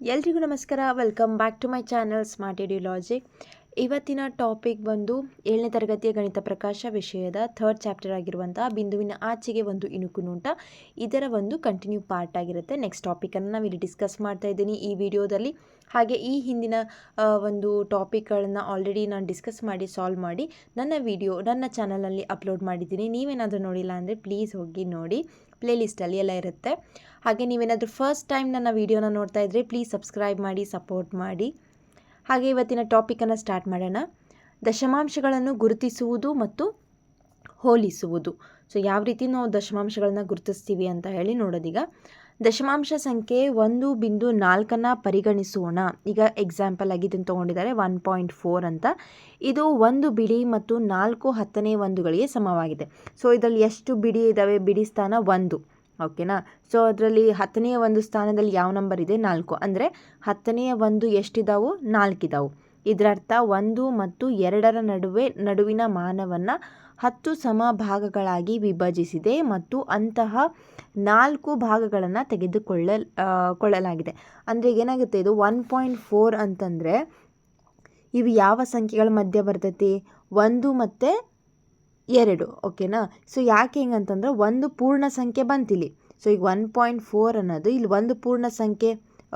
ಎಲ್ರಿಗೂ ನಮಸ್ಕಾರ. Welcome back to my channel smart logic. ಇವತ್ತಿನ ಟಾಪಿಕ್ ಬಂದು 7ನೇ ತರಗತಿಯ ಗಣಿತ ಪ್ರಕಾಶ ವಿಷಯದ 3rd ಚಾಪ್ಟರ್ ಆಗಿರುವಂತಹ ಬಿಂದುವಿನ ಆಚೆಗೆ ಒಂದು ಇಣುಕು ನೋಟ, ಇದರ ಒಂದು ಕಂಟಿನ್ಯೂ ಪಾರ್ಟ್ ಆಗಿರುತ್ತೆ. ನೆಕ್ಸ್ಟ್ ಟಾಪಿಕನ್ನು ನಾವಿಲ್ಲಿ ಡಿಸ್ಕಸ್ ಮಾಡ್ತಾ ಇದ್ದೀನಿ ಈ ವಿಡಿಯೋದಲ್ಲಿ. ಹಾಗೆ ಈ ಹಿಂದಿನ ಒಂದು ಟಾಪಿಕ್ಗಳನ್ನು ಆಲ್ರೆಡಿ ನಾನು ಡಿಸ್ಕಸ್ ಮಾಡಿ ಸಾಲ್ವ್ ಮಾಡಿ ನನ್ನ ಚಾನಲಲ್ಲಿ ಅಪ್ಲೋಡ್ ಮಾಡಿದ್ದೀನಿ. ನೀವೇನಾದರೂ ನೋಡಿಲ್ಲ ಅಂದರೆ ಪ್ಲೀಸ್ ಹೋಗಿ ನೋಡಿ, ಪ್ಲೇಲಿಸ್ಟಲ್ಲಿ ಎಲ್ಲ ಇರುತ್ತೆ. ಹಾಗೆ ನೀವೇನಾದರೂ ಫಸ್ಟ್ ಟೈಮ್ ನನ್ನ ವೀಡಿಯೋನ ನೋಡ್ತಾ ಇದ್ದರೆ ಪ್ಲೀಸ್ ಸಬ್ಸ್ಕ್ರೈಬ್ ಮಾಡಿ, ಸಪೋರ್ಟ್ ಮಾಡಿ. ಹಾಗೆ ಇವತ್ತಿನ ಟಾಪಿಕನ್ನು ಸ್ಟಾರ್ಟ್ ಮಾಡೋಣ. ದಶಮಾಂಶಗಳನ್ನು ಗುರುತಿಸುವುದು ಮತ್ತು ಹೋಲಿಸುವುದು. ಸೊ ಯಾವ ರೀತಿ ನಾವು ದಶಮಾಂಶಗಳನ್ನು ಗುರುತಿಸ್ತೀವಿ ಅಂತ ಹೇಳಿ ನೋಡೋದೀಗ. ದಶಮಾಂಶ ಸಂಖ್ಯೆ 1.4 ಪರಿಗಣಿಸೋಣ. ಈಗ ಎಕ್ಸಾಂಪಲ್ ಆಗಿ ಇದನ್ನು ತೊಗೊಂಡಿದ್ದಾರೆ 1.4 ಅಂತ. ಇದು 1 ಬಿಡಿ ಮತ್ತು 4 ಹತ್ತನೇ ಒಂದುಗಳಿಗೆ ಸಮವಾಗಿದೆ. ಸೊ ಇದರಲ್ಲಿ ಎಷ್ಟು ಬಿಡಿ ಇದ್ದಾವೆ? ಬಿಡಿ ಸ್ಥಾನ 1, ಓಕೆನಾ. ಸೊ ಅದರಲ್ಲಿ ಹತ್ತನೆಯ ಒಂದು ಸ್ಥಾನದಲ್ಲಿ ಯಾವ ನಂಬರ್ ಇದೆ? 4. ಅಂದರೆ ಹತ್ತನೆಯ ಒಂದು ಎಷ್ಟಿದ್ದಾವು? 4 ಇದ್ದಾವೆ. ಇದರ ಅರ್ಥ 1 ಮತ್ತು 2ರ ನಡುವಿನ ಮಾನವನ್ನು 10 ಸಮಭಾಗಗಳಾಗಿ ವಿಭಜಿಸಿದೆ ಮತ್ತು ಅಂತಹ 4 ಭಾಗಗಳನ್ನು ತೆಗೆದುಕೊಳ್ಳಲಾಗಿದೆ. ಅಂದರೆ ಏನಾಗುತ್ತೆ, ಇದು 1.4 ಅಂತಂದರೆ ಇವು ಯಾವ ಸಂಖ್ಯೆಗಳ ಮಧ್ಯೆ ಬರ್ತೈತಿ? 1 ಮತ್ತು 2, ಓಕೆನಾ. ಸೊ ಯಾಕೆ ಹಿಂಗಂತಂದ್ರೆ ಒಂದು ಪೂರ್ಣ ಸಂಖ್ಯೆ ಬಂತಿಲ್ಲಿ. ಸೊ ಈಗ 1.4 ಅನ್ನೋದು ಇಲ್ಲಿ ಒಂದು ಪೂರ್ಣ ಸಂಖ್ಯೆ,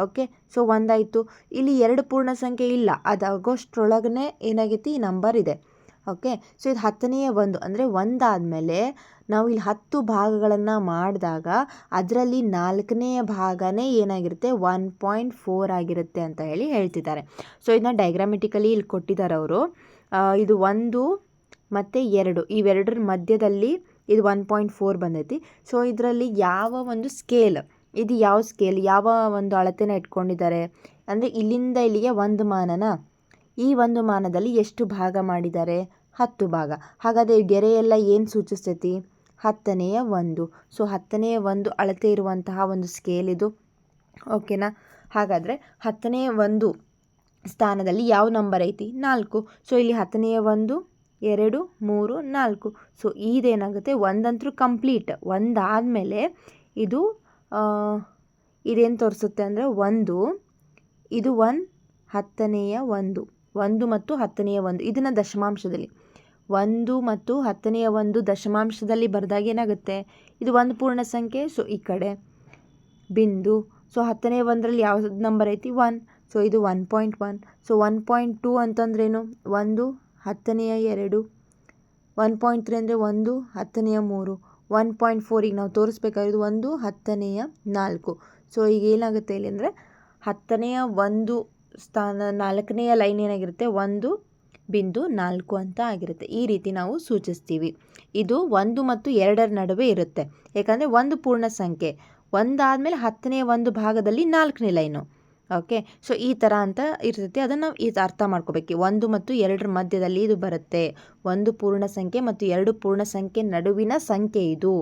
ಓಕೆ. ಸೊ ಒಂದಾಯಿತು. ಇಲ್ಲಿ 2 ಪೂರ್ಣ ಸಂಖ್ಯೆ ಇಲ್ಲ, ಅದು ಆಗೋಷ್ಟ್ರೊಳಗನೆ ಏನಾಗೈತಿ ಈ ನಂಬರ್ ಇದೆ, ಓಕೆ. ಸೊ ಇದು ಹತ್ತನೆಯ ಒಂದು ಅಂದರೆ ಒಂದಾದಮೇಲೆ ನಾವು ಇಲ್ಲಿ 10 ಭಾಗಗಳನ್ನು ಮಾಡಿದಾಗ ಅದರಲ್ಲಿ 4ನೇ ಭಾಗನೇ ಏನಾಗಿರುತ್ತೆ? 1.4 ಆಗಿರುತ್ತೆ ಅಂತ ಹೇಳಿ ಹೇಳ್ತಿದ್ದಾರೆ. ಸೊ ಇದನ್ನ ಡೈಗ್ರಾಮೆಟಿಕಲಿ ಇಲ್ಲಿ ಕೊಟ್ಟಿದ್ದಾರೆ ಅವರು. ಇದು 1 ಮತ್ತು 2 ಇವೆರಡರ ಮಧ್ಯದಲ್ಲಿ ಇದು 1.4 ಬಂದೈತಿ. ಸೊ ಇದರಲ್ಲಿ ಯಾವ ಒಂದು ಸ್ಕೇಲ್ ಇದು? ಯಾವ ಸ್ಕೇಲ್, ಯಾವ ಒಂದು ಅಳತೆನ ಇಟ್ಕೊಂಡಿದ್ದಾರೆ ಅಂದರೆ ಇಲ್ಲಿಂದ ಇಲ್ಲಿಗೆ ಒಂದು ಮಾನನ. ಈ ಒಂದು ಮಾನದಲ್ಲಿ ಎಷ್ಟು ಭಾಗ ಮಾಡಿದ್ದಾರೆ? 10 ಭಾಗ. ಹಾಗಾದರೆ ಗೆರೆಯೆಲ್ಲ ಏನು ಸೂಚಿಸ್ತೈತಿ? ಹತ್ತನೆಯ ಒಂದು. ಸೊ ಹತ್ತನೆಯ ಒಂದು ಅಳತೆ ಇರುವಂತಹ ಒಂದು ಸ್ಕೇಲ್ ಇದು, ಓಕೆನಾ. ಹಾಗಾದರೆ ಹತ್ತನೆಯ ಒಂದು ಸ್ಥಾನದಲ್ಲಿ ಯಾವ ನಂಬರ್ ಐತಿ? 4. ಸೊ ಇಲ್ಲಿ ಹತ್ತನೆಯ 1, 2, 3, 4. ಸೊ ಇದೇನಾಗುತ್ತೆ? ಒಂದಂತರೂ ಕಂಪ್ಲೀಟ್. ಒಂದಾದಮೇಲೆ ಇದೇನು ತೋರಿಸುತ್ತೆ ಅಂದರೆ ಇದು 1 ಹತ್ತನೆಯ 1, 1 ಮತ್ತು ಹತ್ತನೆಯ 1. ಇದನ್ನು ದಶಮಾಂಶದಲ್ಲಿ 1 ಮತ್ತು ಹತ್ತನೆಯ 1 ದಶಮಾಂಶದಲ್ಲಿ ಬರೆದಾಗ ಏನಾಗುತ್ತೆ? ಇದು ಒಂದು ಪೂರ್ಣ ಸಂಖ್ಯೆ. ಸೊ ಈ ಕಡೆ ಬಿಂದು. ಸೊ ಹತ್ತನೆಯ 1ರಲ್ಲಿ ಯಾವ ನಂಬರ್ ಐತಿ? 1. ಸೊ ಇದು 1.1. ಸೊ 1.2 ಅಂತಂದ್ರೇನು? 1 ಹತ್ತನೆಯ 2. 1.3 ಅಂದರೆ 1 ಹತ್ತನೆಯ 3. 1.4 ಈಗ ನಾವು ತೋರಿಸ್ಬೇಕಾಗಿರೋದು 1 ಹತ್ತನೆಯ 4. ಸೊ ಈಗ ಏನಾಗುತ್ತೆ ಇಲ್ಲಿ ಅಂದರೆ ಹತ್ತನೆಯ 1 ಸ್ಥಾನ 4ನೆಯ ಲೈನ್ ಏನಾಗಿರುತ್ತೆ? 1.4 ಅಂತ ಆಗಿರುತ್ತೆ. ಈ ರೀತಿ ನಾವು ಸೂಚಿಸ್ತೀವಿ. ಇದು 1 ಮತ್ತು 2ರ ನಡುವೆ ಇರುತ್ತೆ, ಯಾಕಂದರೆ ಒಂದು ಪೂರ್ಣ ಸಂಖ್ಯೆ. ಒಂದಾದಮೇಲೆ ಹತ್ತನೆಯ ಒಂದು ಭಾಗದಲ್ಲಿ 4ನೇ ಲೈನು, ಓಕೆ. ಸೊ ಈ ಥರ ಅಂತ ಇರ್ತೈತಿ. ಅದನ್ನು ನಾವು ಇದು ಅರ್ಥ ಮಾಡ್ಕೋಬೇಕು. 1 ಮತ್ತು 2ರ ಮಧ್ಯದಲ್ಲಿ ಇದು ಬರುತ್ತೆ. ಒಂದು ಪೂರ್ಣ ಸಂಖ್ಯೆ ಮತ್ತು 2 ಪೂರ್ಣ ಸಂಖ್ಯೆ ನಡುವಿನ ಸಂಖ್ಯೆ ಇದು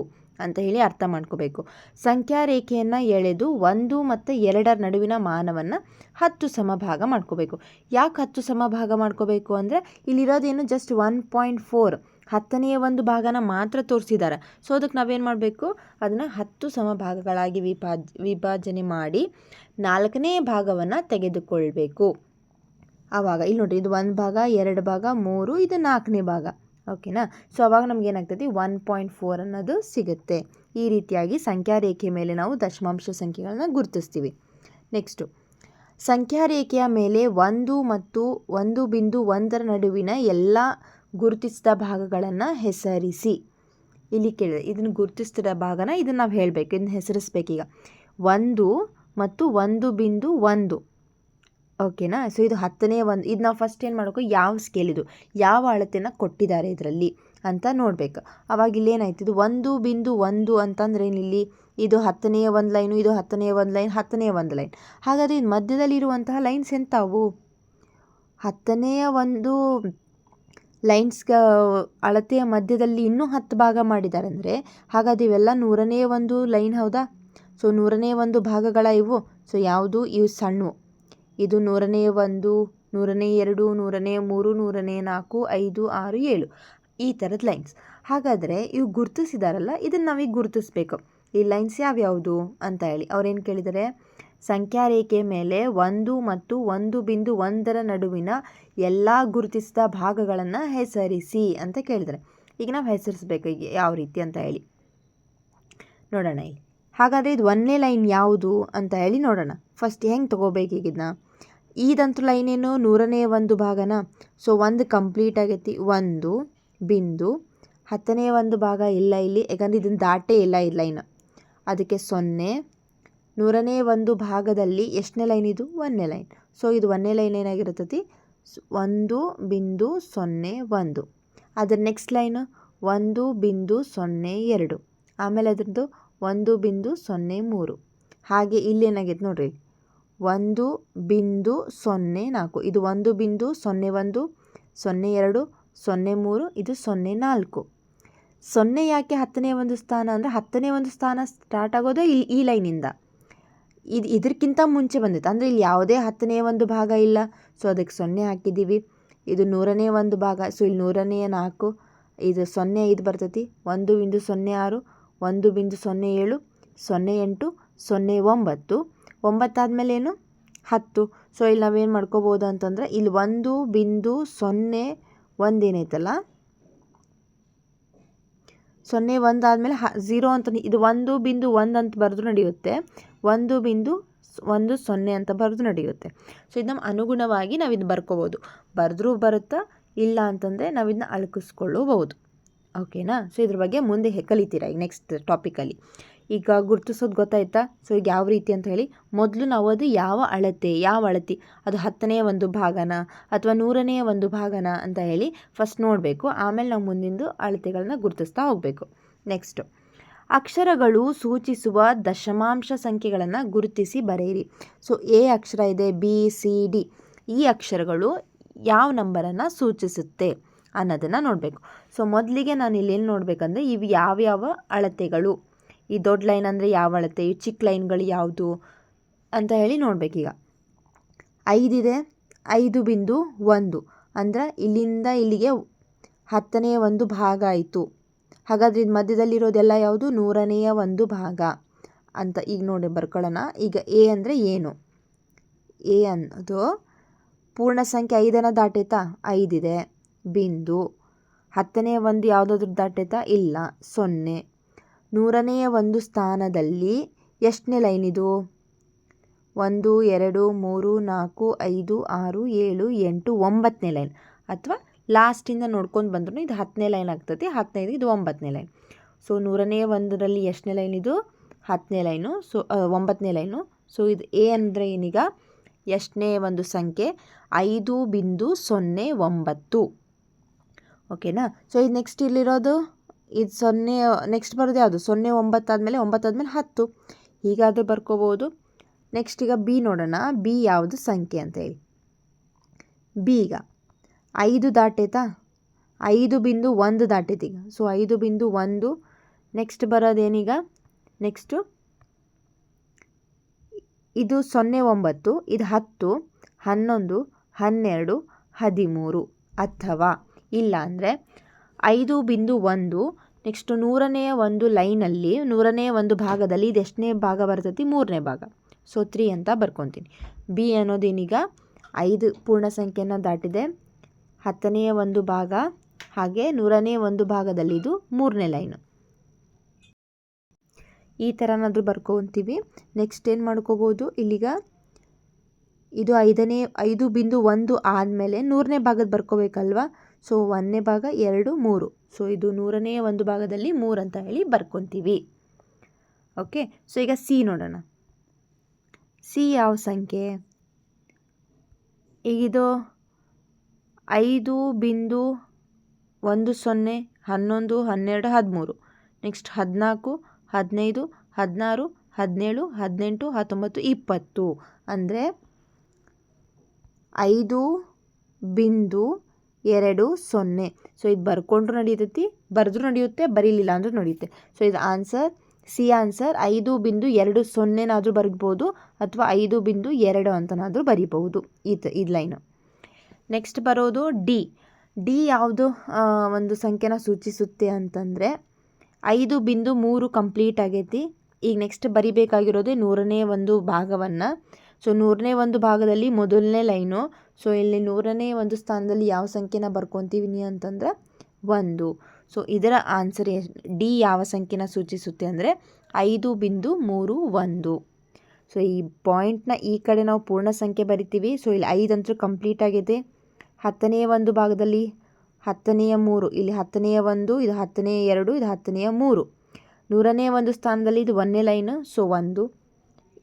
ಅಂತ ಹೇಳಿ ಅರ್ಥ ಮಾಡ್ಕೋಬೇಕು. ಸಂಖ್ಯಾ ರೇಖೆಯನ್ನು ಎಳೆದು 1 ಮತ್ತು 2ರ ನಡುವಿನ ಮಾನವನ್ನು 10 ಸಮಭಾಗ ಮಾಡ್ಕೋಬೇಕು. ಯಾಕೆ 10 ಸಮಭಾಗ ಮಾಡ್ಕೋಬೇಕು ಅಂದರೆ ಇಲ್ಲಿರೋದೇನು ಜಸ್ಟ್ 1.4 ಹತ್ತನೆಯ ಒಂದು ಭಾಗನ ಮಾತ್ರ ತೋರಿಸಿದ್ದಾರೆ. ಸೊ ಅದಕ್ಕೆ ನಾವೇನು ಮಾಡಬೇಕು? ಅದನ್ನು 10 ಸಮಭಾಗಗಳಾಗಿ ವಿಭಜನೆ ಮಾಡಿ 4ನೇ ಭಾಗವನ್ನು ತೆಗೆದುಕೊಳ್ಬೇಕು. ಆವಾಗ ಇಲ್ಲಿ ನೋಡಿರಿ, ಇದು 1 ಭಾಗ, 2 ಭಾಗ, 3, ಇದು 4ನೇ ಭಾಗ, ಓಕೆನಾ. ಸೊ ಆವಾಗ ನಮ್ಗೆ ಏನಾಗ್ತೈತಿ? 1.4 ಅನ್ನೋದು ಸಿಗುತ್ತೆ. ಈ ರೀತಿಯಾಗಿ ಸಂಖ್ಯಾ ರೇಖೆ ಮೇಲೆ ನಾವು ದಶಮಾಂಶ ಸಂಖ್ಯೆಗಳನ್ನ ಗುರುತಿಸ್ತೀವಿ. ನೆಕ್ಸ್ಟು, ಸಂಖ್ಯಾ ರೇಖೆಯ ಮೇಲೆ 1 ಮತ್ತು 1.1ರ ನಡುವಿನ ಎಲ್ಲ ಗುರುತಿಸಿದ ಭಾಗಗಳನ್ನು ಹೆಸರಿಸಿ. ಇಲ್ಲಿ ಕೇಳಿದೆ, ಇದನ್ನು ಗುರುತಿಸಿದ ಭಾಗನ ಇದನ್ನು ನಾವು ಹೇಳಬೇಕು, ಇದನ್ನು ಹೆಸರಿಸ್ಬೇಕೀಗ. 1 ಮತ್ತು 1.1, ಓಕೆನಾ. ಸೊ ಇದು ಹತ್ತನೇ 1. ಇದು ನಾವು ಫಸ್ಟ್ ಏನು ಮಾಡಬೇಕು? ಯಾವ ಸ್ಕೇಲ್ ಇದು, ಯಾವ ಅಳತೆನ ಕೊಟ್ಟಿದ್ದಾರೆ ಇದರಲ್ಲಿ ಅಂತ ನೋಡಬೇಕು. ಆವಾಗ ಇಲ್ಲೇನಾಯ್ತು? ಇದು 1.1 ಅಂತಂದ್ರೆ ಇಲ್ಲಿ ಇದು ಹತ್ತನೆಯ 1 ಲೈನು, ಇದು ಹತ್ತನೆಯ 1 ಲೈನ್, ಹತ್ತನೆಯ 1 ಲೈನ್. ಹಾಗಾದರೆ ಇದು ಮಧ್ಯದಲ್ಲಿರುವಂತಹ ಲೈನ್ಸ್ ಎಂಥವು? ಹತ್ತನೆಯ 1 ಲೈನ್ಸ್ಗ ಅಳತೆಯ ಮಧ್ಯದಲ್ಲಿ ಇನ್ನೂ 10 ಭಾಗ ಮಾಡಿದ್ದಾರೆ ಅಂದರೆ ಹಾಗಾದರೆ ಇವೆಲ್ಲ 100ನೇ 1 ಲೈನ್, ಹೌದಾ? ಸೊ 100ನೇ 1 ಭಾಗಗಳ ಇವು. ಸೊ ಯಾವುದು? ಇವು ಸಣ್ಣವು. ಇದು 100ನೇ 1, 100ನೇ 2, 100ನೇ 3, 100ನೇ 4, 5, 6, 7 ಈ ಥರದ ಲೈನ್ಸ್. ಹಾಗಾದರೆ ಇವು ಗುರುತಿಸಿದಾರಲ್ಲ, ಇದನ್ನು ನಾವೀಗ ಗುರುತಿಸ್ಬೇಕು. ಈ ಲೈನ್ಸ್ ಯಾವ್ಯಾವುದು ಅಂತ ಹೇಳಿ ಅವ್ರೇನು ಕೇಳಿದ್ದಾರೆ? ಸಂಖ್ಯಾ ರೇಖೆ ಮೇಲೆ 1 ಮತ್ತು 1.1 ನಡುವಿನ ಎಲ್ಲ ಗುರುತಿಸಿದ ಭಾಗಗಳನ್ನು ಹೆಸರಿಸಿ ಅಂತ ಕೇಳಿದರೆ, ಈಗ ನಾವು ಹೆಸರಿಸ್ಬೇಕು ಈಗ ಯಾವ ರೀತಿ ಅಂತ ಹೇಳಿ ನೋಡೋಣ. ಇಲ್ಲಿ ಹಾಗಾದರೆ ಇದು 1ನೇ ಲೈನ್ ಯಾವುದು ಅಂತ ಹೇಳಿ ನೋಡೋಣ. ಫಸ್ಟ್ ಹೆಂಗೆ ತೊಗೋಬೇಕು ಈಗಿದನ್ನ. ಇದಂತೂ ಲೈನ್ ಏನು 100ನೇ ಒಂದು ಭಾಗನ. ಸೊ 1 ಕಂಪ್ಲೀಟ್ ಆಗೈತಿ. 1 ಬಿಂದು 10ನೇ ಒಂದು ಭಾಗ ಇಲ್ಲ ಇಲ್ಲಿ, ಯಾಕಂದ್ರೆ ಇದನ್ನು ದಾಟೇ ಇಲ್ಲ ಈ ಲೈನ್, ಅದಕ್ಕೆ 0. 100ನೇ ಒಂದು ಭಾಗದಲ್ಲಿ ಎಷ್ಟನೇ ಲೈನ್ ಇದು 1ನೇ ಲೈನ್. ಸೊ ಇದು 1ನೇ ಲೈನ್ ಏನಾಗಿರ್ತೈತಿ 1.01. ಅದರ ನೆಕ್ಸ್ಟ್ ಲೈನು 1.02. ಆಮೇಲೆ ಅದರದ್ದು 1.03. ಹಾಗೆ ಇಲ್ಲೇನಾಗೈತೆ ನೋಡ್ರಿ 1.04. ಇದು 1.01, 02, 03, ಇದು 04. 0 ಯಾಕೆ 10ನೇ ಒಂದು ಸ್ಥಾನ ಅಂದರೆ 10ನೇ ಒಂದು ಸ್ಥಾನ ಸ್ಟಾರ್ಟ್ ಆಗೋದೇ ಈ ಲೈನಿಂದ. ಇದಕ್ಕಿಂತ ಮುಂಚೆ ಬಂದಿತ್ತು ಅಂದರೆ ಇಲ್ಲಿ ಯಾವುದೇ 10ನೇ ಒಂದು ಭಾಗ ಇಲ್ಲ. ಸೊ ಅದಕ್ಕೆ 0 ಹಾಕಿದ್ದೀವಿ. ಇದು 100ನೇ ಒಂದು ಭಾಗ. ಸೊ ಇಲ್ಲಿ 100ನೇ 4, ಇದು 0.5 ಬರ್ತೈತಿ. 1.06, 1.07, 0.8, 0.9. 9 ಆದಮೇಲೆ ಏನು 10. ಸೊ ಇಲ್ಲಿ ನಾವೇನು ಮಾಡ್ಕೋಬೋದು ಅಂತಂದರೆ ಇಲ್ಲಿ 1.01 ಏನೈತಲ್ಲ 0.1 ಆದಮೇಲೆ 0 ಅಂತ ಇದು 1.1 ಅಂತ ಬರೆದು ನಡೆಯುತ್ತೆ, 1.10 ಅಂತ ಬರೆದು ನಡೆಯುತ್ತೆ. ಸೊ ಇದನ್ನ ಅನುಗುಣವಾಗಿ ನಾವು ಇದು ಬರ್ಕೋಬೋದು. ಬರೆದ್ರೂ ಬರುತ್ತಾ, ಇಲ್ಲ ಅಂತಂದರೆ ನಾವು ಇದನ್ನ ಅಳಕಿಸ್ಕೊಳ್ಳಬಹುದು. ಓಕೆನಾ. ಸೊ ಇದ್ರ ಬಗ್ಗೆ ಮುಂದೆ ಕಲಿತೀರಾ ಈಗ ನೆಕ್ಸ್ಟ್ ಟಾಪಿಕಲ್ಲಿ. ಈಗ ಗುರುತಿಸೋದು ಗೊತ್ತಾಯ್ತಾ. ಸೊ ಈಗ ಯಾವ ರೀತಿ ಅಂತ ಹೇಳಿ ಮೊದಲು ನಾವು ಅದು ಯಾವ ಅಳತೆ ಅದು 10ನೇ ಒಂದು ಭಾಗನ ಅಥವಾ 100ನೇ ಒಂದು ಭಾಗನ ಅಂತ ಹೇಳಿ ಫಸ್ಟ್ ನೋಡಬೇಕು. ಆಮೇಲೆ ನಾವು ಮುಂದಿಂದು ಅಳತೆಗಳನ್ನ ಗುರುತಿಸ್ತಾ ಹೋಗಬೇಕು. ನೆಕ್ಸ್ಟು ಅಕ್ಷರಗಳು ಸೂಚಿಸುವ ದಶಮಾಂಶ ಸಂಖ್ಯೆಗಳನ್ನು ಗುರುತಿಸಿ ಬರೆಯಿರಿ. ಸೊ ಎ ಅಕ್ಷರ ಇದೆ, ಬಿ ಸಿ ಡಿ, ಈ ಅಕ್ಷರಗಳು ಯಾವ ನಂಬರನ್ನು ಸೂಚಿಸುತ್ತೆ ಅನ್ನೋದನ್ನು ನೋಡಬೇಕು. ಸೊ ಮೊದಲಿಗೆ ನಾನು ಇಲ್ಲೇನು ನೋಡಬೇಕಂದ್ರೆ ಇವು ಯಾವ್ಯಾವ ಅಳತೆಗಳು, ಈ ದೊಡ್ಡ ಲೈನ್ ಅಂದರೆ ಯಾವ ಅಳತೆ, ಈ ಚಿಕ್ಕ ಲೈನ್ಗಳು ಯಾವುದು ಅಂತ ಹೇಳಿ ನೋಡಬೇಕೀಗ. 5 ಇದೆ, 5.1 ಅಂದ್ರೆ ಇಲ್ಲಿಂದ ಇಲ್ಲಿಗೆ 10ನೇ ಒಂದು ಭಾಗ ಆಯಿತು. ಹಾಗಾದರೆ ಇದು ಮಧ್ಯದಲ್ಲಿರೋದೆಲ್ಲ ಯಾವುದು 100ನೇ ಒಂದು ಭಾಗ ಅಂತ ಈಗ ನೋಡಿ ಬರ್ಕೊಳ್ಳೋಣ. ಈಗ ಎ ಅಂದರೆ ಏನು, ಎ ಅನ್ನೋದು ಪೂರ್ಣ ಸಂಖ್ಯೆ 5ನ್ನು ದಾಟೈತಾ, 5 ಇದೆ. ಬಿಂದು 10ನೇ ಒಂದು ಯಾವುದಾದ್ರೂ ದಾಟೈತಾ, ಇಲ್ಲ, 0. 100ನೇ ಒಂದು ಸ್ಥಾನದಲ್ಲಿ ಎಷ್ಟನೇ ಲೈನ್ ಇದು 1, 2, 3, 4, 5, 6, 7, 8, 9ನೇ ಲೈನ್. ಅಥವಾ ಲಾಸ್ಟಿಂದ ನೋಡ್ಕೊಂಡು ಬಂದ್ರೂ ಇದು 10ನೇ ಲೈನ್ ಆಗ್ತದೆ. 15 ಇದು 9ನೇ ಲೈನ್. ಸೊ 100ನೇ ಒಂದರಲ್ಲಿ ಎಷ್ಟನೇ ಲೈನ್ ಇದು 10ನೇ ಲೈನು. ಸೊ 9ನೇ ಲೈನು. ಸೊ ಇದು ಎ ಅಂದರೆ ಏನೀಗ ಎಷ್ಟನೇ ಒಂದು ಸಂಖ್ಯೆ 5.09. ಓಕೆನಾ. ಸೊ ಇದು ನೆಕ್ಸ್ಟ್ ಇಲ್ಲಿರೋದು ಇದು 0. ನೆಕ್ಸ್ಟ್ ಬರೋದು ಯಾವುದು 0, 9 ಆದಮೇಲೆ 9 ಆದಮೇಲೆ 10. ಹೀಗಾದರೂ ಬರ್ಕೋಬೋದು. ನೆಕ್ಸ್ಟ್ ಈಗ ಬಿ ನೋಡೋಣ. ಬಿ ಯಾವುದು ಸಂಖ್ಯೆ ಅಂತೇಳಿ. ಬಿ ಈಗ 5 ದಾಟೈತಾ, 5.1 ದಾಟೈತಿ ಈಗ. ಸೊ 5.1. ನೆಕ್ಸ್ಟ್ ಬರೋದೇನೀಗ ನೆಕ್ಸ್ಟು ಇದು 0, 9, ಇದು 10, 11, 12, 13. ಅಥವಾ ಇಲ್ಲ ಅಂದರೆ 5.1. ನೆಕ್ಸ್ಟು 100ನೇ ಒಂದು ಲೈನಲ್ಲಿ 100ನೇ ಒಂದು ಭಾಗದಲ್ಲಿ ಇದು ಎಷ್ಟನೇ ಭಾಗ ಬರ್ತೈತಿ 3ನೇ ಭಾಗ. ಸೊ 3 ಅಂತ ಬರ್ಕೊತೀನಿ. ಬಿ ಅನ್ನೋದೇನೀಗ 5 ಪೂರ್ಣ ಸಂಖ್ಯೆಯನ್ನು ದಾಟಿದೆ, 10ನೇ ಒಂದು ಭಾಗ, ಹಾಗೆ 100ನೇ ಒಂದು ಭಾಗದಲ್ಲಿ ಇದು 3ನೇ ಲೈನು. ಈ ಥರನಾದರೂ ಬರ್ಕೊತೀವಿ. ನೆಕ್ಸ್ಟ್ ಏನು ಮಾಡ್ಕೋಬೋದು, ಇಲ್ಲಿಗ ಇದು 5.1 ಆದಮೇಲೆ 100ನೇ ಭಾಗದ ಬರ್ಕೋಬೇಕಲ್ವ. ಸೊ 1ನೇ ಭಾಗ, 2, 3. ಸೊ ಇದು 100ನೇ ಒಂದು ಭಾಗದಲ್ಲಿ 3 ಅಂತ ಹೇಳಿ ಬರ್ಕೊತೀವಿ. ಓಕೆ. ಸೊ ಈಗ ಸಿ ನೋಡೋಣ. ಸಿ ಯಾವ ಸಂಖ್ಯೆ, ಈಗಿದು 5.10, 11, 12, 13. ನೆಕ್ಸ್ಟ್ 14, 15, 16, 17, 18, 19, 20. ಅಂದರೆ 5.20. ಸೊ ಇದು ಬರ್ಕೊಂಡ್ರೂ ನಡೀತೈತಿ, ಬರೆದ್ರೂ ನಡೆಯುತ್ತೆ, ಬರೀಲಿಲ್ಲ ಅಂದರೂ ನಡೆಯುತ್ತೆ. ಸೊ ಇದು ಆನ್ಸರ್, ಸಿ ಆನ್ಸರ್ 5.20 ಬರೀಬೋದು, ಅಥವಾ 5.2 ಅಂತನಾದರೂ ಬರೀಬಹುದು ಇದು ಲೈನು. ನೆಕ್ಸ್ಟ್ ಬರೋದು ಡಿ. ಡಿ ಯಾವುದು ಒಂದು ಸಂಖ್ಯೆನ ಸೂಚಿಸುತ್ತೆ ಅಂತಂದರೆ 5.3 ಕಂಪ್ಲೀಟ್ ಆಗೈತಿ, ಈಗ ನೆಕ್ಸ್ಟ್ ಬರಿಬೇಕಾಗಿರೋದೇ 100ನೇ ಒಂದು ಭಾಗವನ್ನು. ಸೊ 100ನೇ ಒಂದು ಭಾಗದಲ್ಲಿ ಮೊದಲನೇ ಲೈನು. ಸೊ ಇಲ್ಲಿ 100ನೇ ಒಂದು ಸ್ಥಾನದಲ್ಲಿ ಯಾವ ಸಂಖ್ಯೆನ ಬರ್ಕೊತೀವಿ ಅಂತಂದರೆ 1. ಸೊ ಇದರ ಆನ್ಸರ್ ಡಿ ಯಾವ ಸಂಖ್ಯೆನ ಸೂಚಿಸುತ್ತೆ ಅಂದರೆ 5.31. ಸೊ ಈ ಪಾಯಿಂಟ್ನ ಈ ಕಡೆ ನಾವು ಪೂರ್ಣ ಸಂಖ್ಯೆ ಬರಿತೀವಿ. ಸೊ ಇಲ್ಲಿ 5 ಅಂತೂ ಕಂಪ್ಲೀಟ್ ಆಗಿದೆ. 10ನೇ ಒಂದು ಭಾಗದಲ್ಲಿ 10ನೇ 3, ಇಲ್ಲಿ 10ನೇ 1, ಇದು 10ನೇ 2, ಇದು 10ನೇ 3. 100ನೇ ಒಂದು ಸ್ಥಾನದಲ್ಲಿ ಇದು 1ನೇ ಲೈನು. ಸೊ 1,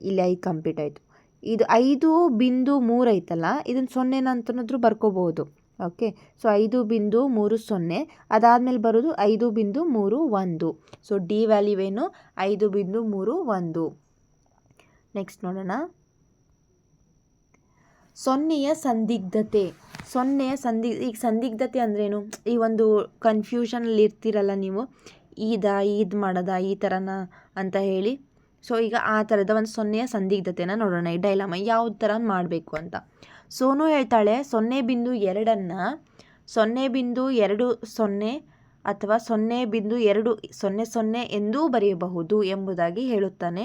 ಇಲ್ಲಿ 5 ಕಂಪ್ಲೀಟ್ ಆಯಿತು. ಇದು 5.3 ಐತಲ್ಲ, ಇದನ್ನು 0 ಅಂತನಾದರೂ ಬರ್ಕೋಬಹುದು. Okay, so 5.30. ಅದಾದಮೇಲೆ ಬರೋದು 5.31. ಸೊ ಡಿ ವ್ಯಾಲ್ಯೂ ಏನು 5.31. ನೆಕ್ಸ್ಟ್ ನೋಡೋಣ. ಸೊನ್ನೆಯ ಸಂದಿಗ್ಧತೆ. ಈಗ ಸಂದಿಗ್ಧತೆ ಅಂದ್ರೇನು? ಈ ಒಂದು ಕನ್ಫ್ಯೂಷನಲ್ಲಿ ಇರ್ತೀರಲ್ಲ ನೀವು, ಈದ್ ಮಾಡೋದ ಈ ಥರನ ಅಂತ ಹೇಳಿ. ಸೊ ಈಗ ಆ ಥರದ ಒಂದು ಸೊನ್ನೆಯ ಸಂದಿಗ್ಧತೆನ ನೋಡೋಣ. ಈ ಡೈಲಾಮ ಯಾವ ಥರ ಮಾಡಬೇಕು ಅಂತ. ಸೋನು ಹೇಳ್ತಾಳೆ 0.2 0.20 ಅಥವಾ 0.200 ಎಂದೂ ಬರೆಯಬಹುದು ಎಂಬುದಾಗಿ ಹೇಳುತ್ತಾನೆ.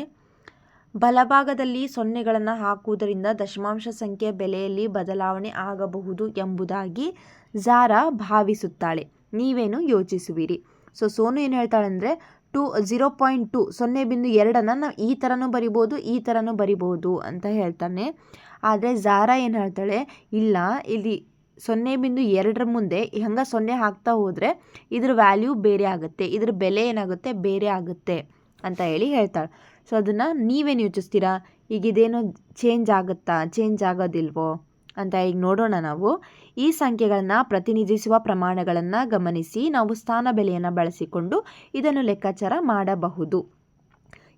ಬಲಭಾಗದಲ್ಲಿ ಸೊನ್ನೆಗಳನ್ನು ಹಾಕುವುದರಿಂದ ದಶಮಾಂಶ ಸಂಖ್ಯೆಯ ಬೆಲೆಯಲ್ಲಿ ಬದಲಾವಣೆ ಆಗಬಹುದು ಎಂಬುದಾಗಿ ಝಾರಾ ಭಾವಿಸುತ್ತಾಳೆ. ನೀವೇನು ಯೋಚಿಸುವಿರಿ? ಸೊ ಸೋನು ಏನು ಹೇಳ್ತಾಳೆ ಅಂದರೆ 0.2 0.2 ನಾವು ಈ ಥರನೂ ಬರಿಬೋದು, ಈ ಥರನೂ ಬರಿಬೋದು ಅಂತ ಹೇಳ್ತಾನೆ. ಆದರೆ ಝಾರಾ ಏನು ಹೇಳ್ತಾಳೆ, ಇಲ್ಲ, ಇಲ್ಲಿ 0.2 ಮುಂದೆ ಹಂಗೆ 0 ಹಾಕ್ತಾ ಹೋದರೆ ಇದ್ರ ವ್ಯಾಲ್ಯೂ ಬೇರೆ ಆಗುತ್ತೆ, ಇದ್ರ ಬೆಲೆ ಏನಾಗುತ್ತೆ ಬೇರೆ ಆಗುತ್ತೆ ಅಂತ ಹೇಳಿ ಹೇಳ್ತಾಳೆ. ಸೊ ಅದನ್ನು ನೀವೇನು ಯೋಚಿಸ್ತೀರಾ? ಈಗ ಇದೇನೋ ಚೇಂಜ್ ಆಗುತ್ತಾ, ಚೇಂಜ್ ಆಗೋದಿಲ್ವೋ ಅಂತ ಈಗ ನೋಡೋಣ. ನಾವು ಈ ಸಂಖ್ಯೆಗಳನ್ನು ಪ್ರತಿನಿಧಿಸುವ ಪ್ರಮಾಣಗಳನ್ನು ಗಮನಿಸಿ ನಾವು ಸ್ಥಾನ ಬೆಲೆಯನ್ನು ಬಳಸಿಕೊಂಡು ಇದನ್ನು ಲೆಕ್ಕಾಚಾರ ಮಾಡಬಹುದು.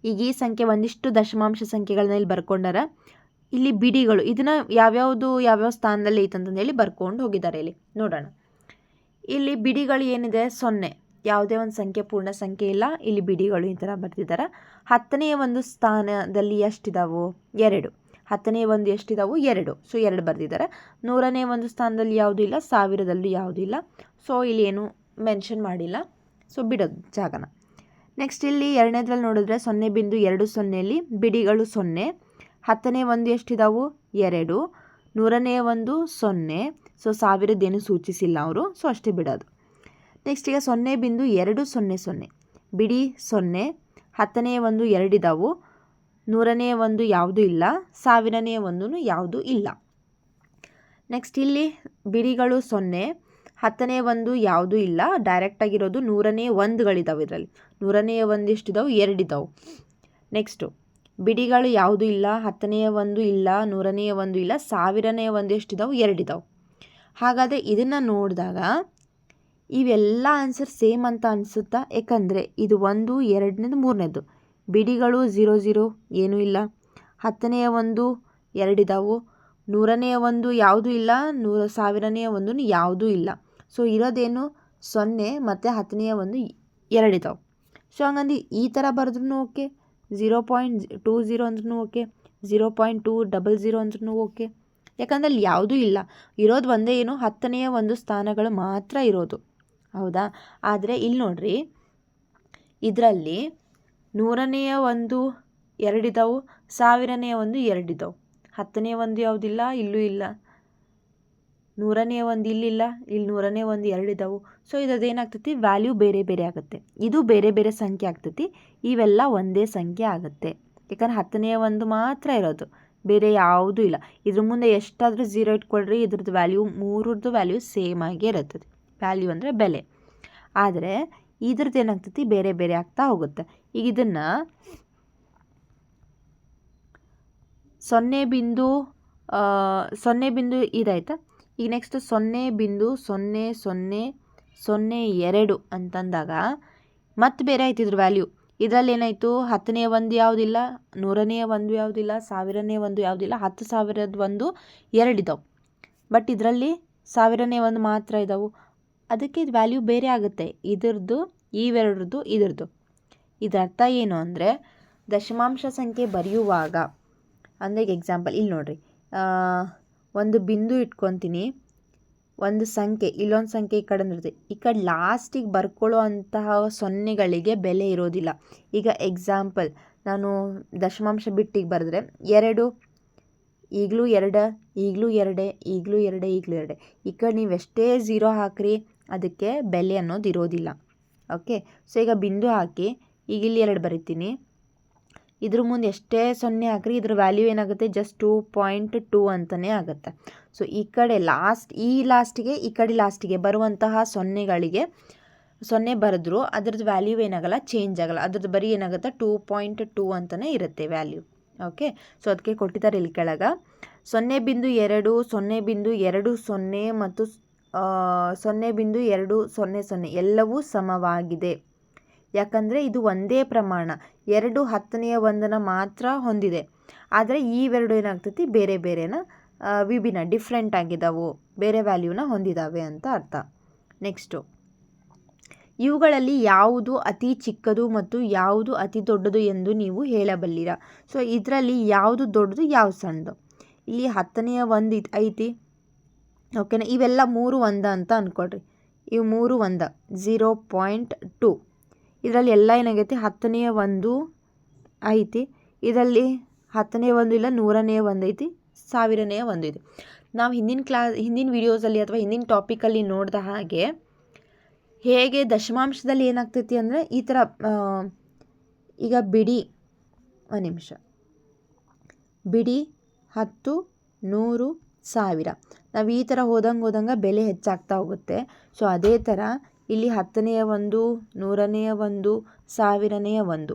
ಈಗ ಈ ಸಂಖ್ಯೆ ಒಂದಿಷ್ಟು ದಶಮಾಂಶ ಸಂಖ್ಯೆಗಳನ್ನ ಇಲ್ಲಿ ಬರ್ಕೊಂಡಾರ. ಇಲ್ಲಿ ಬಿಡಿಗಳು ಇದನ್ನು ಯಾವ್ಯಾವ ಸ್ಥಾನದಲ್ಲಿ ಐತಂತಂದೇಳಿ ಬರ್ಕೊಂಡು ಹೋಗಿದ್ದಾರೆ. ಇಲ್ಲಿ ನೋಡೋಣ. ಇಲ್ಲಿ ಬಿಡಿಗಳು ಏನಿದೆ 0, ಯಾವುದೇ ಒಂದು ಸಂಖ್ಯೆ ಪೂರ್ಣ ಸಂಖ್ಯೆ ಇಲ್ಲ. ಇಲ್ಲಿ ಬಿಡಿಗಳು ಈ ಥರ ಬರ್ತಿದ್ದಾರೆ. 10ನೇ ಒಂದು ಸ್ಥಾನದಲ್ಲಿ ಎಷ್ಟಿದಾವು? 2. 10ನೇ ಒಂದು ಎಷ್ಟಿದಾವು? 2. ಸೊ 2 ಬರ್ದಿದ್ದಾರೆ. 100ನೇ ಒಂದು ಸ್ಥಾನದಲ್ಲಿ ಯಾವುದೂ ಇಲ್ಲ, 1000ದಲ್ಲೂ ಯಾವುದೂ ಇಲ್ಲ. ಸೊ ಇಲ್ಲಿ ಏನು ಮೆನ್ಷನ್ ಮಾಡಿಲ್ಲ. ಸೊ ಬಿಡೋದು ಜಾಗನ. ನೆಕ್ಸ್ಟ್ ಇಲ್ಲಿ 2ನೇದ್ರಲ್ಲಿ ನೋಡಿದ್ರೆ 0.20 ಬಿಡಿಗಳು 0. 10ನೇ ಒಂದು ಎಷ್ಟಿದಾವು? 2. 100ನೇ ಒಂದು 0. ಸೊ 1000ದ್ದೇನು ಸೂಚಿಸಿಲ್ಲ ಅವರು, ಸೊ ಅಷ್ಟೇ ಬಿಡೋದು. ನೆಕ್ಸ್ಟ್ ಈಗ 0.200 ಬಿಡಿ 0. 10ನೇ ಒಂದು 2 ಇದಾವು. 100ನೇ ಒಂದು ಯಾವುದೂ ಇಲ್ಲ, 1000ನೇ ಒಂದು ಯಾವುದೂ ಇಲ್ಲ. ನೆಕ್ಸ್ಟ್ ಇಲ್ಲಿ ಬಿಡಿಗಳು 0. 10ನೇ ಒಂದು ಯಾವುದೂ ಇಲ್ಲ, ಡೈರೆಕ್ಟಾಗಿರೋದು 100ನೇ ಒಂದುಗಳಿದ್ದಾವೆ. ಇದರಲ್ಲಿ 100ನೇ ಒಂದು ಎಷ್ಟಿದಾವೆ? 2 ಇದ್ದಾವೆ. ನೆಕ್ಸ್ಟು ಬಿಡಿಗಳು ಯಾವುದೂ ಇಲ್ಲ, 10ನೇ ಒಂದು ಇಲ್ಲ, 100ನೇ ಒಂದು ಇಲ್ಲ, 1000ನೇ ಒಂದು ಎಷ್ಟಿದಾವೆ? 2 ಇದ್ದಾವೆ. ಹಾಗಾದರೆ ಇದನ್ನು ನೋಡಿದಾಗ ಇವೆಲ್ಲ ಆನ್ಸರ್ ಸೇಮ್ ಅಂತ ಅನಿಸುತ್ತಾ? ಯಾಕಂದರೆ ಇದು 1, 2ನೇದು, 3ನೇದು ಬಿಡಿಗಳು 0 ಏನೂ ಇಲ್ಲ. 10ನೇ ಒಂದು 2 ಇದ್ದಾವೆ. 100ನೇ ಒಂದು ಯಾವುದೂ ಇಲ್ಲ, 1000ನೇ ಒಂದು ಯಾವುದೂ ಇಲ್ಲ. ಸೊ ಇರೋದೇನು 0 ಮತ್ತು 10ನೇ ಒಂದು 2 ಇದ್ದಾವೆ. ಸೊ ಹಂಗಂದು ಈ ಥರ ಬರೆದ್ರೂ ಓಕೆ, 0.20 ಅಂದ್ರೂ ಓಕೆ, 0.200 ಅಂದ್ರೂ ಓಕೆ. ಯಾಕಂದರೆ ಅಲ್ಲಿ ಯಾವುದೂ ಇಲ್ಲ, ಇರೋದು ಒಂದೇ ಏನು 10ನೇ ಒಂದು ಸ್ಥಾನಗಳು ಮಾತ್ರ ಇರೋದು. ಹೌದಾ? ಆದರೆ ಇಲ್ಲಿ ನೋಡ್ರಿ, ಇದರಲ್ಲಿ 100ನೇ ಒಂದು 2 ಇದ್ದಾವೆ, 1000ನೇ ಒಂದು 2 ಇದ್ದಾವೆ. 10ನೇ ಒಂದು ಯಾವುದಿಲ್ಲ, ಇಲ್ಲೂ ಇಲ್ಲ. 100ನೇ ಒಂದು ಇಲ್ಲಿಲ್ಲ, ಇಲ್ಲಿ 100ನೇ ಒಂದು 2 ಇದ್ದಾವೆ. ಸೊ ಇದೇನಾಗ್ತೈತಿ, ವ್ಯಾಲ್ಯೂ ಬೇರೆ ಬೇರೆ ಆಗುತ್ತೆ. ಇದು ಬೇರೆ ಬೇರೆ ಸಂಖ್ಯೆ ಆಗ್ತೈತಿ, ಇವೆಲ್ಲ ಒಂದೇ ಸಂಖ್ಯೆ ಆಗುತ್ತೆ. ಯಾಕಂದ್ರೆ 10ನೇ ಒಂದು ಮಾತ್ರ ಇರೋದು, ಬೇರೆ ಯಾವುದೂ ಇಲ್ಲ. ಇದ್ರ ಮುಂದೆ ಎಷ್ಟಾದರೂ 0 ಇಟ್ಕೊಳ್ರಿ, ಇದ್ರದ್ದು ವ್ಯಾಲ್ಯೂ 3ರದ್ದು ವ್ಯಾಲ್ಯೂ ಸೇಮ್ ಆಗೇ ಇರುತ್ತದೆ. ವ್ಯಾಲ್ಯೂ ಅಂದರೆ ಬೆಲೆ. ಆದರೆ ಇದ್ರದ್ದು ಏನಾಗ್ತೈತಿ, ಬೇರೆ ಬೇರೆ ಆಗ್ತಾ ಹೋಗುತ್ತೆ. ಈಗ ಇದನ್ನು 0 ಇದಾಯ್ತಾ. ಈಗ ನೆಕ್ಸ್ಟ್ 0.0002 ಅಂತಂದಾಗ ಮತ್ತೆ ಬೇರೆ ಆಯ್ತು ಇದ್ರ ವ್ಯಾಲ್ಯೂ. ಇದರಲ್ಲಿ ಏನಾಯಿತು, 10ನೇ ಒಂದು ಯಾವುದಿಲ್ಲ, 100ನೇ ಒಂದು ಯಾವುದಿಲ್ಲ, 1000ನೇ ಒಂದು ಯಾವುದಿಲ್ಲ, 10,000ದ ಒಂದು 2 ಇದ್ದಾವೆ. ಬಟ್ ಇದರಲ್ಲಿ 1000ನೇ ಒಂದು ಮಾತ್ರ ಇದ್ದಾವೆ. ಅದಕ್ಕೆ ಇದು ವ್ಯಾಲ್ಯೂ ಬೇರೆ ಆಗುತ್ತೆ, ಇದ್ರದ್ದು ಇವೆರಡ್ರದ್ದು ಇದ್ರದ್ದು. ಇದರ ಅರ್ಥ ಏನು ಅಂದರೆ, ದಶಮಾಂಶ ಸಂಖ್ಯೆ ಬರೆಯುವಾಗ ಅಂದರೆ ಎಕ್ಸಾಂಪಲ್ ಇಲ್ಲಿ ನೋಡಿರಿ, ಒಂದು ಬಿಂದು ಇಟ್ಕೊತೀನಿ, ಒಂದು ಸಂಖ್ಯೆ ಇಲ್ಲೊಂದು ಸಂಖ್ಯೆ ಈ ಕಡೆ ಇರುತ್ತೆ. ಈ ಕಡೆ ಲಾಸ್ಟಿಗೆ ಬರ್ಕೊಳ್ಳೋ ಅಂತಹ ಸೊನ್ನೆಗಳಿಗೆ ಬೆಲೆ ಇರೋದಿಲ್ಲ. ಈಗ ಎಕ್ಸಾಂಪಲ್ ನಾನು ದಶಮಾಂಶ ಬಿಟ್ಟಿಗೆ ಬರೆದ್ರೆ 2 ಈಗಲೂ 2 ಈಗಲೂ 2 ಈಗಲೂ 2 ಈಗಲೂ 2 ಈ ಕಡೆ ನೀವು ಎಷ್ಟೇ 0 ಹಾಕ್ರಿ ಅದಕ್ಕೆ ಬೆಲೆ ಅನ್ನೋದು ಇರೋದಿಲ್ಲ. ಓಕೆ, ಸೊ ಈಗ ಬಿಂದು ಹಾಕಿ ಈಗ ಇಲ್ಲಿ 2 ಬರಿತೀನಿ. ಇದ್ರ ಮುಂದೆ ಎಷ್ಟೇ 0 ಹಾಕ್ರಿ ಇದ್ರ ವ್ಯಾಲ್ಯೂ ಏನಾಗುತ್ತೆ, ಜಸ್ಟ್ 2.2 ಅಂತಲೇ ಆಗುತ್ತೆ. ಸೊ ಈ ಕಡೆ ಲಾಸ್ಟಿಗೆ ಈ ಕಡೆ ಲಾಸ್ಟಿಗೆ ಬರುವಂತಹ 0 ಬರೆದ್ರು ಅದ್ರದ್ದು ವ್ಯಾಲ್ಯೂ ಏನಾಗಲ್ಲ, ಚೇಂಜ್ ಆಗಲ್ಲ. ಅದ್ರದ್ದು ಬರೀ ಏನಾಗುತ್ತೆ 2.2 ಅಂತಲೇ ಇರುತ್ತೆ ವ್ಯಾಲ್ಯೂ. ಓಕೆ, ಸೊ ಅದಕ್ಕೆ ಕೊಟ್ಟಿದ್ದಾರೆ ಇಲ್ಲಿ ಕೆಳಗೆ 0.2 0.20 ಮತ್ತು 0.200 ಎಲ್ಲವೂ ಸಮವಾಗಿದೆ. ಯಾಕಂದರೆ ಇದು ಒಂದೇ ಪ್ರಮಾಣ, 2 10ನೇ ಮಾತ್ರ ಹೊಂದಿದೆ. ಆದರೆ ಇವೆರಡು ಏನಾಗ್ತೈತಿ ಬೇರೆ ಬೇರೆನ ವಿಭಿನ್ನ ಡಿಫ್ರೆಂಟ್ ಆಗಿದ್ದಾವೆ, ಬೇರೆ ವ್ಯಾಲ್ಯೂನ ಹೊಂದಿದ್ದಾವೆ ಅಂತ ಅರ್ಥ. ನೆಕ್ಸ್ಟು, ಇವುಗಳಲ್ಲಿ ಯಾವುದು ಅತಿ ಚಿಕ್ಕದು ಮತ್ತು ಯಾವುದು ಅತಿ ದೊಡ್ಡದು ಎಂದು ನೀವು ಹೇಳಬಲ್ಲಿರಾ? ಸೊ ಇದರಲ್ಲಿ ಯಾವುದು ದೊಡ್ಡದು ಯಾವುದು ಸಣ್ಣದು? ಇಲ್ಲಿ 10ನೇ ಐತಿ. ಓಕೆನಾ, ಇವೆಲ್ಲ 3 1 ಅಂತ ಅಂದ್ಕೊಳ್ರಿ. ಇವು 3 1 0.2. ಇದರಲ್ಲಿ ಎಲ್ಲ ಏನಾಗೈತಿ 10ನೇ ಐತಿ. ಇದರಲ್ಲಿ 10ನೇ ಇಲ್ಲ, 100ನೇ ಐತಿ, 1000ನೇ ಐತಿ. ನಾವು ಹಿಂದಿನ ವಿಡಿಯೋಸಲ್ಲಿ ಅಥವಾ ಹಿಂದಿನ ಟಾಪಿಕಲ್ಲಿ ನೋಡಿದ ಹಾಗೆ ಹೇಗೆ ದಶಮಾಂಶದಲ್ಲಿ ಏನಾಗ್ತೈತಿ ಅಂದರೆ ಈ ಥರ ಈಗ ಬಿಡಿ 1 ನಿಮಿಷ, ಬಿಡಿ 10 100 1000 ನಾವು ಈ ಥರ ಹೋದಂಗೆ ಬೆಲೆ ಹೆಚ್ಚಾಗ್ತಾ ಹೋಗುತ್ತೆ. ಸೊ ಅದೇ ಥರ ಇಲ್ಲಿ 10ನೇ 100ನೇ 1000ನೇ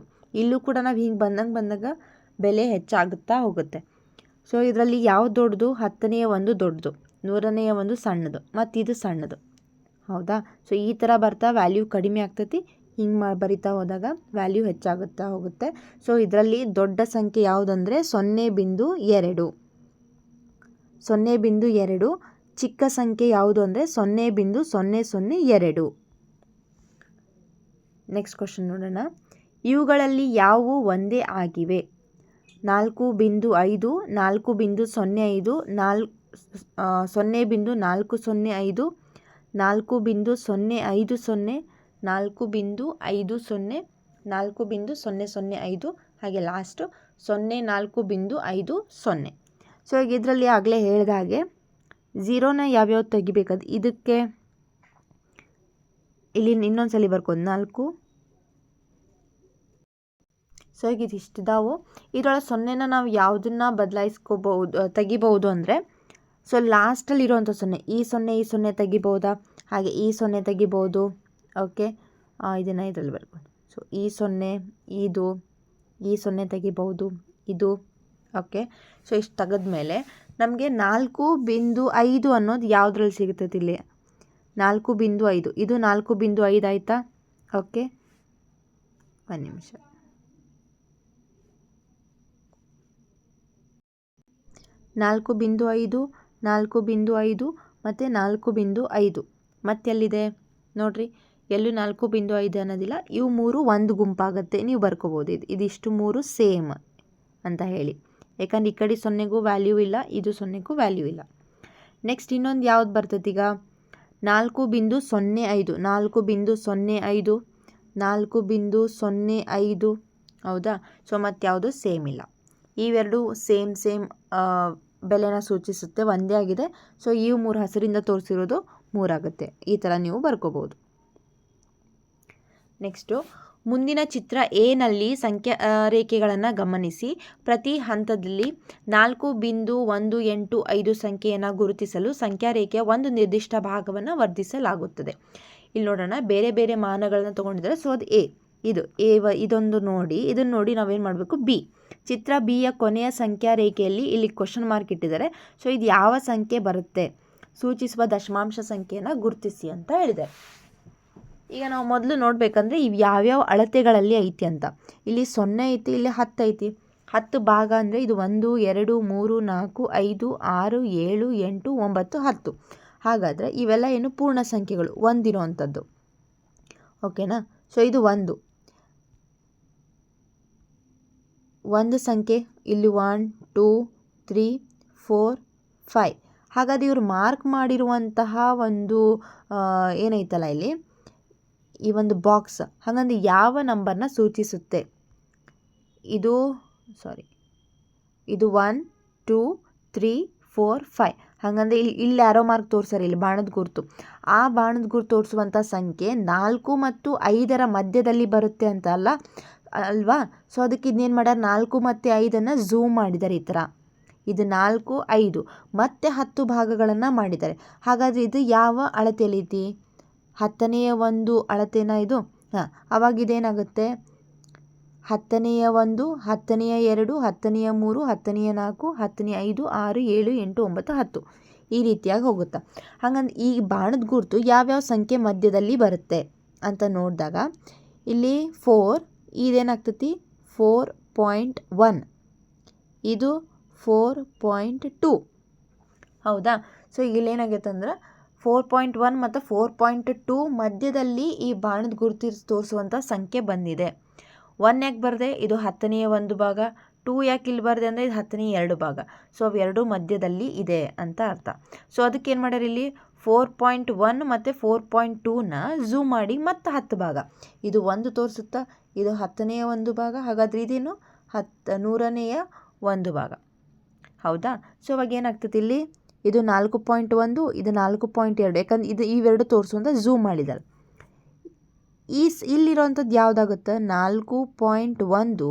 ಇಲ್ಲೂ ಕೂಡ ನಾವು ಹಿಂಗೆ ಬಂದಾಗ ಬೆಲೆ ಹೆಚ್ಚಾಗುತ್ತಾ ಹೋಗುತ್ತೆ. ಸೊ ಇದರಲ್ಲಿ ಯಾವ್ದು ದೊಡ್ಡದು? 10ನೇ ದೊಡ್ಡದು, 100ನೇ ಸಣ್ಣದು ಮತ್ತು ಇದು ಸಣ್ಣದು. ಹೌದಾ? ಸೊ ಈ ಥರ ಬರ್ತಾ ವ್ಯಾಲ್ಯೂ ಕಡಿಮೆ ಆಗ್ತೈತಿ, ಹಿಂಗೆ ಬರಿತಾ ಹೋದಾಗ ವ್ಯಾಲ್ಯೂ ಹೆಚ್ಚಾಗುತ್ತಾ ಹೋಗುತ್ತೆ. ಸೊ ಇದರಲ್ಲಿ ದೊಡ್ಡ ಸಂಖ್ಯೆ ಯಾವುದಂದರೆ 0.2. 0.2. ಚಿಕ್ಕ ಸಂಖ್ಯೆ ಯಾವುದು ಅಂದರೆ 0.002. ನೆಕ್ಸ್ಟ್ ಕ್ವಶನ್ ನೋಡೋಣ. ಇವುಗಳಲ್ಲಿ ಯಾವುವು ಒಂದೇ ಆಗಿವೆ? 4.5 4.05 0.405 4.050 4.50 4.005 ಹಾಗೆ ಲಾಸ್ಟ್ 4.50. ಸೊ ಈಗ ಇದರಲ್ಲಿ ಆಗಲೇ ಹೇಳಿದ ಹಾಗೆ 0ನ ಯಾವ್ಯಾವ ತೆಗಿಬೇಕದು, ಇದಕ್ಕೆ ಇಲ್ಲಿ ಇನ್ನೊಂದ್ಸಲಿ ಬರ್ಕೋದು 4. ಸೊ ಈಗ ಇದಿಷ್ಟಿದಾವು. ಇದರೊಳಗೆ 0ನ ನಾವು ಯಾವುದನ್ನ ತೆಗಿಬಹುದು ಅಂದರೆ, ಸೊ ಲಾಸ್ಟಲ್ಲಿ ಇರೋವಂಥ 0 ಈ 0 ತೆಗಿಬೋದಾ, ಹಾಗೆ ಈ 0 ತೆಗಿಬೋದು. ಓಕೆ, ಇದನ್ನು ಇದರಲ್ಲಿ ಬರ್ಬೋದು. ಸೊ ಈ 0 ಇದು ಈ 0 ತೆಗಿಬಹುದು, ಇದು. ಓಕೆ, ಸೊ ಇಷ್ಟು ತೆಗೆದ್ಮೇಲೆ ನಮಗೆ 4.5 ಅನ್ನೋದು ಯಾವುದ್ರಲ್ಲಿ ಸಿಗ್ತೈತಿ? ಇಲ್ಲಿ 4.5 ಇದು 4.5 ಆಯಿತಾ? ಓಕೆ, 1 ನಿಮಿಷ. 4.5 4.5 ಮತ್ತು 4.5 ಮತ್ತೆಲ್ಲಿದೆ ನೋಡಿರಿ, ಎಲ್ಲೂ 4.5 ಅನ್ನೋದಿಲ್ಲ. ಇವು 3 ಒಂದು ಗುಂಪಾಗುತ್ತೆ, ನೀವು ಬರ್ಕೋಬೋದು. ಇದಿಷ್ಟು 3 ಸೇಮ್ ಅಂತ ಹೇಳಿ, ಯಾಕಂದ್ರೆ ಈ ಕಡೆ 0ಗೂ ವ್ಯಾಲ್ಯೂ ಇಲ್ಲ, ಇದು 0ಗೂ ವ್ಯಾಲ್ಯೂ ಇಲ್ಲ. ನೆಕ್ಸ್ಟ್ ಇನ್ನೊಂದು ಯಾವ್ದು ಬರ್ತೈತಿ ಈಗ? 4.05 4.05 4.05 ಹೌದಾ? ಸೊ ಮತ್ತು ಯಾವುದು ಸೇಮ್ ಇಲ್ಲ. ಇವೆರಡು ಸೇಮ್ ಬೆಲೆನ ಸೂಚಿಸುತ್ತೆ, ಒಂದೇ ಆಗಿದೆ. ಸೊ ಇವು 3 ಹಸಿರಿಂದ ತೋರಿಸಿರೋದು 3 ಆಗುತ್ತೆ. ಈ ಥರ ನೀವು ಬರ್ಕೋಬೋದು. ನೆಕ್ಸ್ಟು, ಮುಂದಿನ ಚಿತ್ರ ಎನಲ್ಲಿ ಸಂಖ್ಯಾ ರೇಖೆಗಳನ್ನು ಗಮನಿಸಿ. ಪ್ರತಿ ಹಂತದಲ್ಲಿ 4.185 ಸಂಖ್ಯೆಯನ್ನು ಗುರುತಿಸಲು ಸಂಖ್ಯಾ ರೇಖೆಯ ಒಂದು ನಿರ್ದಿಷ್ಟ ಭಾಗವನ್ನು ವರ್ಧಿಸಲಾಗುತ್ತದೆ. ಇಲ್ಲಿ ನೋಡೋಣ, ಬೇರೆ ಬೇರೆ ಮಾನಗಳನ್ನು ತೊಗೊಂಡಿದ್ದಾರೆ. ಸೊ ಅದು ಇದೊಂದು ನೋಡಿ, ಇದನ್ನು ನೋಡಿ ನಾವೇನು ಮಾಡಬೇಕು? ಬಿ, ಚಿತ್ರ ಬಿಯ ಕೊನೆಯ ಸಂಖ್ಯಾ ರೇಖೆಯಲ್ಲಿ ಇಲ್ಲಿ ಕ್ವಶನ್ ಮಾರ್ಕ್ ಇಟ್ಟಿದ್ದಾರೆ. ಸೊ ಇದು ಯಾವ ಸಂಖ್ಯೆ ಬರುತ್ತೆ, ಸೂಚಿಸುವ ದಶಮಾಂಶ ಸಂಖ್ಯೆಯನ್ನು ಗುರುತಿಸಿ ಅಂತ ಹೇಳಿದೆ. ಈಗ ನಾವು ಮೊದಲು ನೋಡಬೇಕಂದ್ರೆ ಇವು ಯಾವ್ಯಾವ ಅಳತೆಗಳಲ್ಲಿ ಐತಿ ಅಂತ. ಇಲ್ಲಿ 0 ಐತಿ, ಇಲ್ಲಿ 10 ಐತಿ. 10 ಭಾಗ ಅಂದರೆ ಇದು 1 2 3 4 5 6 7 8 9 10. ಹಾಗಾದರೆ ಇವೆಲ್ಲ ಏನು ಪೂರ್ಣ ಸಂಖ್ಯೆಗಳು, ಒಂದಿರೋವಂಥದ್ದು. ಓಕೆನಾ? ಸೊ ಇದು ಒಂದು ಸಂಖ್ಯೆ, ಇಲ್ಲಿ 1 2 3 4 5. ಹಾಗಾದರೆ ಇವರು ಮಾರ್ಕ್ ಮಾಡಿರುವಂತಹ ಒಂದು ಏನೈತಲ್ಲ ಇಲ್ಲಿ ಈ ಒಂದು ಬಾಕ್ಸ್, ಹಾಗಂದ್ರೆ ಯಾವ ನಂಬರ್ನ ಸೂಚಿಸುತ್ತೆ? ಇದು ಇದು 1 2 3 4 5 ಹಾಗಂದ್ರೆ ಇಲ್ಲಿ ಆರೋ ಮಾರ್ಕ್ ತೋರಿಸ್ತಾರೆ, ಇಲ್ಲಿ ಬಾಣದ ಗುರುತು. ಆ ಬಾಣದ ಗುರುತು ತೋರಿಸುವಂಥ ಸಂಖ್ಯೆ 4 ಮತ್ತು 5ರ ಮಧ್ಯದಲ್ಲಿ ಬರುತ್ತೆ ಅಂತ ಅಲ್ವಾ. ಸೊ ಅದಕ್ಕೆ ಇದನ್ನೇನು ಮಾಡ್ಯಾರ, 4 ಮತ್ತು 5ಅನ್ನು ಝೂಮ್ ಮಾಡಿದ್ದಾರೆ ಈ ಥರ. ಇದು 4 5 ಮತ್ತೆ 10 ಭಾಗಗಳನ್ನು ಮಾಡಿದ್ದಾರೆ. ಹಾಗಾದರೆ ಇದು ಯಾವ ಅಳತೆಯಲ್ಲಿದೆ? 10ನೆಯ 1 ಅಳತೆನ ಇದು. ಆವಾಗ ಇದೇನಾಗುತ್ತೆ, 10ನೆಯ 1 10ನೆಯ 2 10ನೆಯ 3 10ನೆಯ 4 10ನೆಯ 5 6 7 8 9 10 ಈ ರೀತಿಯಾಗಿ ಹೋಗುತ್ತೆ. ಹಾಗಂದ್ರೆ ಈ ಬಾಣದ ಗುರುತು ಯಾವ್ಯಾವ ಸಂಖ್ಯೆ ಮಧ್ಯದಲ್ಲಿ ಬರುತ್ತೆ ಅಂತ ನೋಡಿದಾಗ ಇಲ್ಲಿ 4 ಇದೇನಾಗ್ತೈತಿ 4.1, ಇದು 4.2 ಹೌದಾ. ಸೊ ಇಲ್ಲೇನಾಗೈತೆ ಅಂದ್ರೆ 4.1 ಮತ್ತು 4.2 ಮಧ್ಯದಲ್ಲಿ ಈ ಬಾಣದ ಗುರುತು ತೋರಿಸುವಂಥ ಸಂಖ್ಯೆ ಬಂದಿದೆ. 1 ಯಾಕೆ ಬರದೆ, ಇದು 10ನೆಯ 1 ಭಾಗ. 2 ಯಾಕೆ ಇಲ್ಲಿ ಬರದೆ ಅಂದರೆ ಇದು 10ನೆಯ 2 ಭಾಗ. ಸೊ ಅವೆರಡು ಮಧ್ಯದಲ್ಲಿ ಇದೆ ಅಂತ ಅರ್ಥ. ಸೊ ಅದಕ್ಕೆ ಏನು ಮಾಡ್ಯಾರ, ಇಲ್ಲಿ 4.1 ಮತ್ತು 4.2ನ ಝೂಮ್ ಮಾಡಿ ಮತ್ತು 10 ಭಾಗ. ಇದು 1 ತೋರಿಸುತ್ತಾ, ಇದು 10ನೆಯ 1 ಭಾಗ. ಹಾಗಾದರೆ ಇದೇನು 100ನೆಯ 1 ಭಾಗ ಹೌದಾ. ಸೊ ಅವಾಗ ಏನಾಗ್ತದೆ, ಇಲ್ಲಿ ಇದು 4.1 ಇದು 4.2 ಯಾಕಂದ್ರೆ ಇದು ಇವೆರಡು ತೋರಿಸುವಂಥ ಝೂಮ್ ಮಾಡಿದ್ದಾರೆ. ಇಲ್ಲಿರೋವಂಥದ್ದು ಯಾವುದಾಗುತ್ತೆ 4.1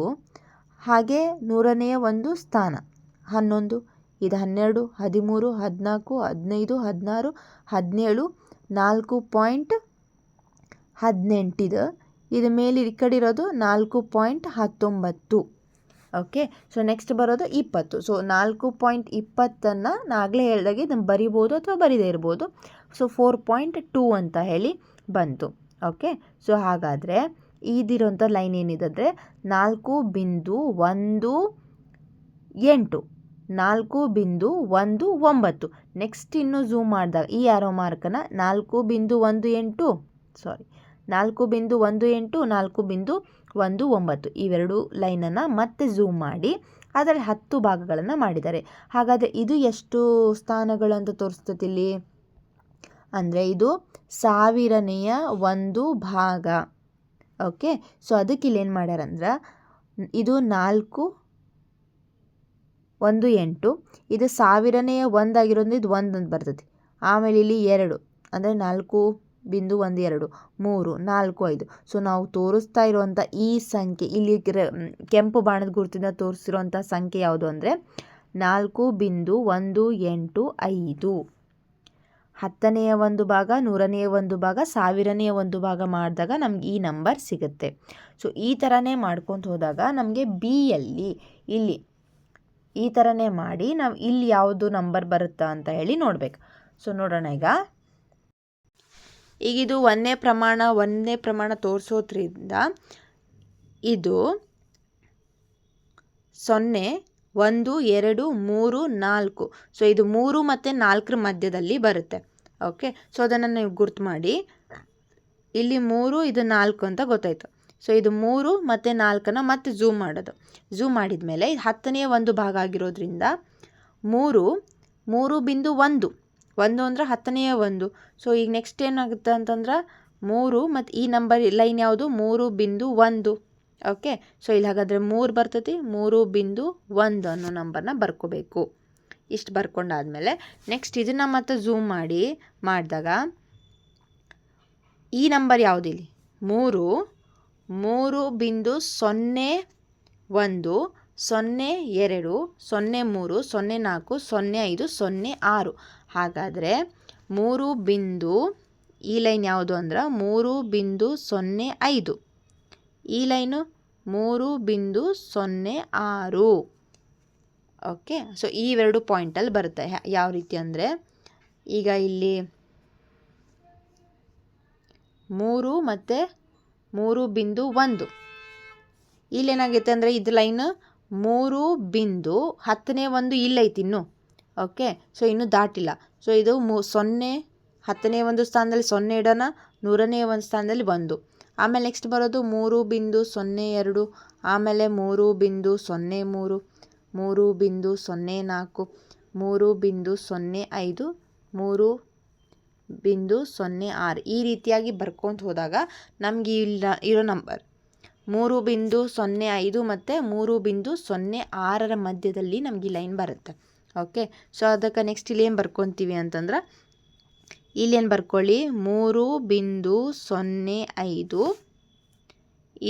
ಹಾಗೆ 100ನೆಯ 1 ಸ್ಥಾನ 11, ಇದು 12 13 14 15 16 17 4.18 ಇದು ಮೇಲೆ ಈ ಕಡೆ ಇರೋದು 4.19. ಓಕೆ. ಸೊ ನೆಕ್ಸ್ಟ್ ಬರೋದು 20. ಸೊ 4.20 ನಾಗಲೇ ಹೇಳಿದಾಗೆ ಇದನ್ನು ಬರಿಬೋದು ಅಥವಾ ಬರಿದೇ ಇರ್ಬೋದು. ಸೊ 4.2 ಅಂತ ಹೇಳಿ ಬಂತು. ಓಕೆ. ಸೊ ಹಾಗಾದರೆ ಇದಿರೋಂಥ ಲೈನ್ ಏನಿದೆ ಅಂದರೆ 4.18 4.19. ನೆಕ್ಸ್ಟ್ ಇನ್ನೂ ಝೂಮ್ ಮಾಡಿದಾಗ ಈ ಆರೋ ಮಾರ್ಕನ್ನು 4.18 4.19 ಇವೆರಡು ಲೈನನ್ನು ಮತ್ತೆ ಝೂಮ್ ಮಾಡಿ ಅದರಲ್ಲಿ 10 ಭಾಗಗಳನ್ನು ಮಾಡಿದ್ದಾರೆ. ಹಾಗಾದರೆ ಇದು ಎಷ್ಟು ಸ್ಥಾನಗಳು ಅಂತ ತೋರಿಸ್ತದೆ ಇಲ್ಲಿ ಅಂದರೆ ಇದು 1000ನೆಯ 1 ಭಾಗ. ಓಕೆ. ಸೊ ಅದಕ್ಕೆ ಇಲ್ಲಿ ಏನು ಮಾಡ್ಯಾರಂದ್ರೆ ಇದು 4.18 ಇದು 1000ನೆಯ 1 ಆಗಿರೋದ್ರಿಂದ ಇದು 1 ಅಂತ ಬರ್ತೈತಿ. ಆಮೇಲೆ ಇಲ್ಲಿ 2 ಅಂದರೆ 4.12 3 4 5. ಸೊ ನಾವು ತೋರಿಸ್ತಾ ಇರುವಂಥ ಈ ಸಂಖ್ಯೆ ಇಲ್ಲಿ ಕೆಂಪು ಬಾಣದ ಗುರುತಿಂದ ತೋರಿಸಿರುವಂಥ ಸಂಖ್ಯೆ ಯಾವುದು ಅಂದರೆ 4.185. 10ನೆಯ 1 ಭಾಗ 100ನೆಯ 1 ಭಾಗ 1000ನೆಯ 1 ಭಾಗ ಮಾಡಿದಾಗ ನಮ್ಗೆ ಈ ನಂಬರ್ ಸಿಗುತ್ತೆ. ಸೊ ಈ ಥರನೇ ಮಾಡ್ಕೊತ ಹೋದಾಗ ನಮಗೆ ಬಿಯಲ್ಲಿ ಇಲ್ಲಿ ಈ ಥರನೇ ಮಾಡಿ ನಾವು ಇಲ್ಲಿ ಯಾವುದು ನಂಬರ್ ಬರುತ್ತಾ ಅಂತ ಹೇಳಿ ನೋಡಬೇಕು. ಸೊ ನೋಡೋಣ. ಈಗ ಇದು ಒಂದನೇ ಪ್ರಮಾಣ ತೋರಿಸೋದ್ರಿಂದ ಇದು 0 1 2 3 4. ಸೊ ಇದು 3 ಮತ್ತು 4 ಮಧ್ಯದಲ್ಲಿ ಬರುತ್ತೆ. ಓಕೆ. ಸೊ ಅದನ್ನು ನೀವು ಗುರ್ತು ಮಾಡಿ, ಇಲ್ಲಿ 3 ಇದು 4 ಅಂತ ಗೊತ್ತಾಯಿತು. ಸೊ ಇದು 3 ಮತ್ತು 4ನ್ನು ಮತ್ತೆ ಝೂಮ್ ಮಾಡೋದು. ಝೂಮ್ ಮಾಡಿದ ಮೇಲೆ ಇದು 10ನೆಯ 1 ಭಾಗ ಆಗಿರೋದ್ರಿಂದ 3.1 ಅಂದರೆ 10ನೆಯ 1. ಸೊ ಈಗ ನೆಕ್ಸ್ಟ್ ಏನಾಗುತ್ತೆ ಅಂತಂದ್ರೆ 3 ಮತ್ತು ಈ ನಂಬರ್ ಲೈನ್ ಯಾವುದು 3.1. ಓಕೆ. ಸೊ ಇಲ್ಲಿ ಹಾಗಾದರೆ 3 ಬರ್ತೈತಿ, 3.1 ಅನ್ನೋ ನಂಬರ್ನ ಬರ್ಕೋಬೇಕು. ಇಷ್ಟು ಬರ್ಕೊಂಡಾದ್ಮೇಲೆ ನೆಕ್ಸ್ಟ್ ಇದನ್ನು ಮತ್ತೆ ಝೂಮ್ ಮಾಡಿದಾಗ ಈ ನಂಬರ್ ಯಾವುದು ಇಲ್ಲಿ 3.01 02 03 04 05 06. ಹಾಗಾದರೆ 3 ಈ ಲೈನ್ ಯಾವುದು ಅಂದ್ರೆ 3.05. ಈ ಲೈನು 3.06. ಓಕೆ. ಸೊ ಈ ಎರಡು ಪಾಯಿಂಟಲ್ಲಿ ಬರುತ್ತೆ. ಯಾವ ರೀತಿ ಅಂದರೆ ಈಗ ಇಲ್ಲಿ 3 ಮತ್ತು 3.1 ಇಲ್ಲೇನಾಗೈತೆ ಅಂದರೆ ಇದು ಲೈನ್ 3.10ನೇ 1 ಇಲ್ಲೈತಿ ಇನ್ನೂ. ಓಕೆ. ಸೊ ಇನ್ನೂ ದಾಟಿಲ್ಲ. ಸೊ ಇದು 0 10ನೇ 1 ಸ್ಥಾನದಲ್ಲಿ 0 ಇಡೋಣ, 100ನೇ 1 ಸ್ಥಾನದಲ್ಲಿ 1. ಆಮೇಲೆ ನೆಕ್ಸ್ಟ್ ಬರೋದು 3.02, ಆಮೇಲೆ 3.03, 3.04, 3.05, 3.06 ಈ ರೀತಿಯಾಗಿ ಬರ್ಕೊಂತ ಹೋದಾಗ ನಮಗೆ ಇಲ್ಲ ಇರೋ ನಂಬರ್ 3.05 ಮತ್ತು 3.06 ಮಧ್ಯದಲ್ಲಿ ನಮಗೆ ಈ ಲೈನ್ ಬರುತ್ತೆ. ಓಕೆ, ಸೊ ಅದಕ್ಕೆ ನೆಕ್ಸ್ಟ್ ಇಲ್ಲಿ ಏನು ಬರ್ಕೊತೀವಿ ಅಂತಂದ್ರೆ, ಇಲ್ಲೇನು ಬರ್ಕೊಳ್ಳಿ, 3.05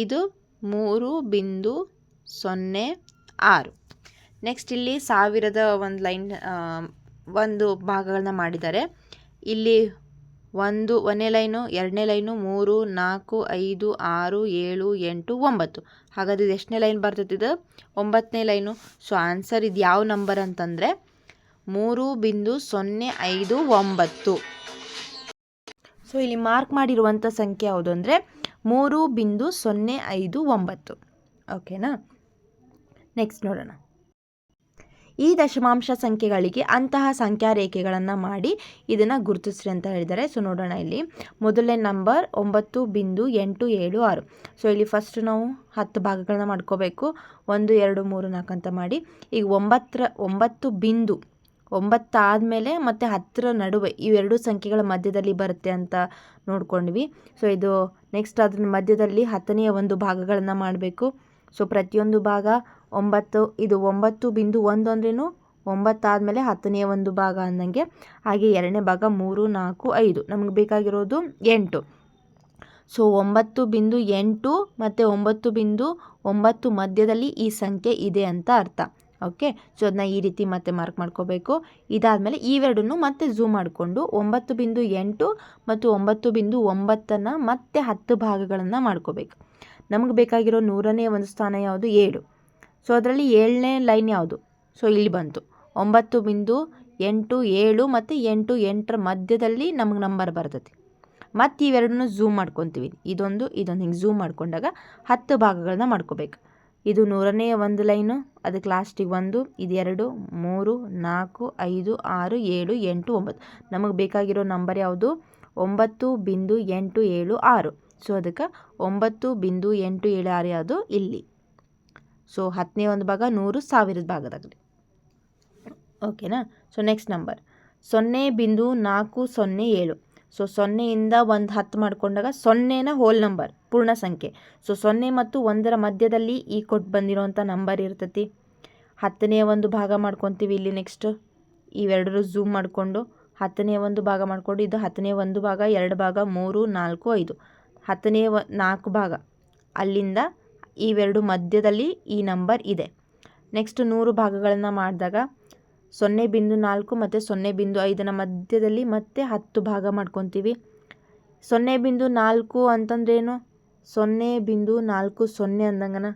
ಇದು 3.06. ನೆಕ್ಸ್ಟ್ ಇಲ್ಲಿ 1000ದ ಒಂದು ಲೈನ್ ಒಂದು ಭಾಗಗಳನ್ನ ಮಾಡಿದ್ದಾರೆ. ಇಲ್ಲಿ ಒಂದನೇ ಲೈನು, ಎರಡನೇ ಲೈನು, 3, 4, 5, 6, 7, 8, 9. ಹಾಗಾದ್ರೆ ಇದು ಎಷ್ಟನೇ ಲೈನ್ ಬರ್ತೈತಿದು? 9ನೇ ಲೈನು. ಸೊ ಆನ್ಸರ್ ಇದು ಯಾವ ನಂಬರ್ ಅಂತಂದರೆ 3.059. ಸೊ ಇಲ್ಲಿ ಮಾರ್ಕ್ ಮಾಡಿರುವಂಥ ಸಂಖ್ಯೆ ಯಾವುದು ಅಂದರೆ 3.059. ಓಕೆನಾ? ನೆಕ್ಸ್ಟ್ ನೋಡೋಣ. ಈ ದಶಮಾಂಶ ಸಂಖ್ಯೆಗಳಿಗೆ ಅಂತಹ ಸಂಖ್ಯಾ ರೇಖೆಗಳನ್ನು ಮಾಡಿ ಇದನ್ನು ಗುರುತಿಸ್ರಿ ಅಂತ ಹೇಳಿದ್ದಾರೆ. ಸೊ ನೋಡೋಣ, ಇಲ್ಲಿ ಮೊದಲನೇ ನಂಬರ್ 9.876. ಸೊ ಇಲ್ಲಿ ಫಸ್ಟ್ ನಾವು 10 ಭಾಗಗಳನ್ನ ಮಾಡ್ಕೋಬೇಕು. 1 2 3 4 ಅಂತ ಮಾಡಿ. ಈಗ 9 ಆದಮೇಲೆ ಮತ್ತು 10 ನಡುವೆ ಇವೆರಡು ಸಂಖ್ಯೆಗಳ ಮಧ್ಯದಲ್ಲಿ ಬರುತ್ತೆ ಅಂತ ನೋಡ್ಕೊಂಡ್ವಿ. ಸೊ ಇದು ನೆಕ್ಸ್ಟ್ ಅದ್ರ ಮಧ್ಯದಲ್ಲಿ 10ನೇ ಒಂದು ಭಾಗಗಳನ್ನು ಮಾಡಬೇಕು. ಸೊ ಪ್ರತಿಯೊಂದು ಭಾಗ 9, ಇದು 9.1 ಅಂದ್ರೇನು 9 ಆದಮೇಲೆ 10ನೇ ಒಂದು ಭಾಗ ಅಂದಂಗೆ. ಹಾಗೆ ಎರಡನೇ ಭಾಗ 3 4 5, ನಮಗೆ ಬೇಕಾಗಿರೋದು 8. ಸೊ 9.8 ಮತ್ತು 9.9 ಮಧ್ಯದಲ್ಲಿ ಈ ಸಂಖ್ಯೆ ಇದೆ ಅಂತ ಅರ್ಥ. ಓಕೆ, ಸೊ ಅದನ್ನ ಈ ರೀತಿ ಮತ್ತೆ ಮಾರ್ಕ್ ಮಾಡ್ಕೋಬೇಕು. ಇದಾದಮೇಲೆ ಇವೆರಡನ್ನು ಮತ್ತೆ ಝೂಮ್ ಮಾಡಿಕೊಂಡು 9.8 ಮತ್ತು 9.9 ಮತ್ತೆ 10 ಭಾಗಗಳನ್ನು ಮಾಡ್ಕೋಬೇಕು. ನಮಗೆ ಬೇಕಾಗಿರೋ 100ನೇ ಒಂದು ಸ್ಥಾನ ಯಾವುದು? 7. ಸೊ ಅದರಲ್ಲಿ 7ನೇ ಲೈನ್ ಯಾವುದು? ಸೊ ಇಲ್ಲಿ ಬಂತು 9.8 7 ಮತ್ತು 8 8ರ ಮಧ್ಯದಲ್ಲಿ ನಮಗೆ ನಂಬರ್ ಬರ್ತೈತಿ. ಮತ್ತು ಇವೆರಡನ್ನು ಝೂಮ್ ಮಾಡ್ಕೊತೀವಿ. ಇದೊಂದು ಹಿಂಗೆ ಝೂಮ್ ಮಾಡ್ಕೊಂಡಾಗ 10 ಭಾಗಗಳನ್ನ ಮಾಡ್ಕೋಬೇಕು. ಇದು 100ನೇ ಒಂದು ಲೈನು, ಅದಕ್ಕೆ ಲಾಸ್ಟಿಗೆ 1, ಇದು 2, 3, 4, 5, 6, 7, 8, 9. ನಮಗೆ ಬೇಕಾಗಿರೋ ನಂಬರ್ ಯಾವುದು? 9.876. ಸೊ ಅದಕ್ಕೆ 9.876 ಯಾವುದು? ಇಲ್ಲಿ. ಸೊ 10ನೇ ಒಂದು ಭಾಗ 100 1000 ಭಾಗದಾಗಲಿ. ಓಕೆನಾ? So next number 0.407. ಸೊ 0ಯಿಂದ ಒಂದು 10 ಮಾಡ್ಕೊಂಡಾಗ 0ನ ಹೋಲ್ ನಂಬರ್, ಪೂರ್ಣ ಸಂಖ್ಯೆ. ಸೊ 0 ಮತ್ತು 1ರ ಮಧ್ಯದಲ್ಲಿ ಈ ಕೊಟ್ಟು ಬಂದಿರೋಂಥ ನಂಬರ್ ಇರ್ತೈತಿ. 10ನೇ ಒಂದು ಭಾಗ ಮಾಡ್ಕೊತೀವಿ ಇಲ್ಲಿ. ನೆಕ್ಸ್ಟ್ ಇವೆರಡರು ಝೂಮ್ ಮಾಡಿಕೊಂಡು 10ನೇ ಒಂದು ಭಾಗ ಮಾಡಿಕೊಂಡು, ಇದು 10ನೇ ಒಂದು ಭಾಗ, 2 ಭಾಗ, 3 4 5, 10ನೇ 4 ಭಾಗ. ಅಲ್ಲಿಂದ ಇವೆರಡು ಮಧ್ಯದಲ್ಲಿ ಈ ನಂಬರ್ ಇದೆ. ನೆಕ್ಸ್ಟ್ 100 ಭಾಗಗಳನ್ನು ಮಾಡಿದಾಗ 0.4 ಮತ್ತು 0.5ನ ಮಧ್ಯದಲ್ಲಿ ಮತ್ತೆ 10 ಭಾಗ ಮಾಡ್ಕೊತೀವಿ. 0.4 ಅಂತಂದ್ರೇನು? 0.40 ಅಂದಂಗನ.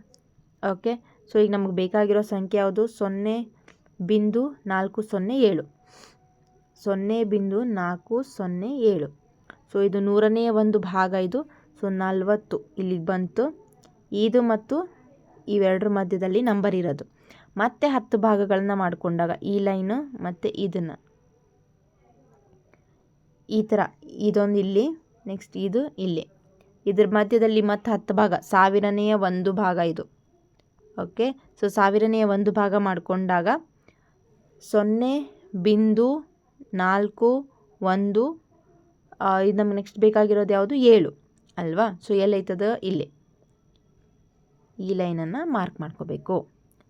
ಓಕೆ, ಸೊ ಈಗ ನಮಗೆ ಬೇಕಾಗಿರೋ ಸಂಖ್ಯೆ ಯಾವುದು? 0.407. 0.407. ಸೊ ಇದು 100ನೇ ಒಂದು ಭಾಗ ಇದು. ಸೊ 40 ಇಲ್ಲಿಗೆ ಬಂತು. ಇದು ಮತ್ತು ಇವೆರಡರ ಮಧ್ಯದಲ್ಲಿ ನಂಬರ್ ಇರೋದು. ಮತ್ತೆ 10 ಭಾಗಗಳನ್ನ ಮಾಡಿಕೊಂಡಾಗ ಈ ಲೈನು ಮತ್ತು ಇದನ್ನು ಈ ಥರ, ಇದೊಂದು ಇಲ್ಲಿ, ನೆಕ್ಸ್ಟ್ ಇದು ಇಲ್ಲಿ, ಇದ್ರ ಮಧ್ಯದಲ್ಲಿ ಮತ್ತೆ 10 ಭಾಗ, 1000ನೇ ಒಂದು ಭಾಗ ಇದು. ಓಕೆ, ಸೊ 1000ನೇ ಒಂದು ಭಾಗ ಮಾಡಿಕೊಂಡಾಗ 0.41. ಇದು ನಮ್ಗೆ ನೆಕ್ಸ್ಟ್ ಬೇಕಾಗಿರೋದು ಯಾವುದು? 7 ಅಲ್ವಾ? ಸೊ ಎಲ್ಲೈತದ? ಇಲ್ಲಿ ಈ ಲೈನನ್ನು ಮಾರ್ಕ್ ಮಾಡ್ಕೋಬೇಕು.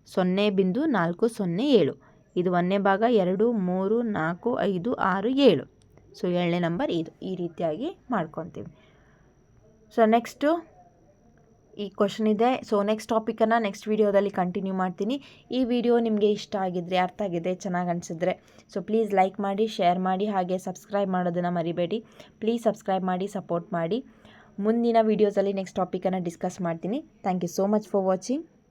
0.407. ಇದು 1ನೇ ಭಾಗ, 2 3 4 5 6 7. ಸೊ 7ನೇ ನಂಬರ್ ಇದು. ಈ ರೀತಿಯಾಗಿ ಮಾಡ್ಕೊತೀವಿ. ಸೊ ನೆಕ್ಸ್ಟು ಈ ಕ್ವಶನ್ ಇದೆ. ಸೊ ನೆಕ್ಸ್ಟ್ ಟಾಪಿಕನ್ನು ನೆಕ್ಸ್ಟ್ ವೀಡಿಯೋದಲ್ಲಿ ಕಂಟಿನ್ಯೂ ಮಾಡ್ತೀನಿ. ಈ ವಿಡಿಯೋ ನಿಮಗೆ ಇಷ್ಟ ಆಗಿದ್ರೆ, ಅರ್ಥ ಆಗಿದೆ, ಚೆನ್ನಾಗಿ ಅನಿಸಿದ್ರೆ ಸೊ ಪ್ಲೀಸ್ ಲೈಕ್ ಮಾಡಿ, ಶೇರ್ ಮಾಡಿ, ಹಾಗೆ ಸಬ್ಸ್ಕ್ರೈಬ್ ಮಾಡೋದನ್ನು ಮರಿಬೇಡಿ. ಪ್ಲೀಸ್ ಸಬ್ಸ್ಕ್ರೈಬ್ ಮಾಡಿ, ಸಪೋರ್ಟ್ ಮಾಡಿ. ಮುಂದಿನ ವೀಡಿಯೋಸಲ್ಲಿ ನೆಕ್ಸ್ಟ್ ಟಾಪಿಕನ್ನು ಡಿಸ್ಕಸ್ ಮಾಡ್ತೀನಿ. Thank you so much for watching.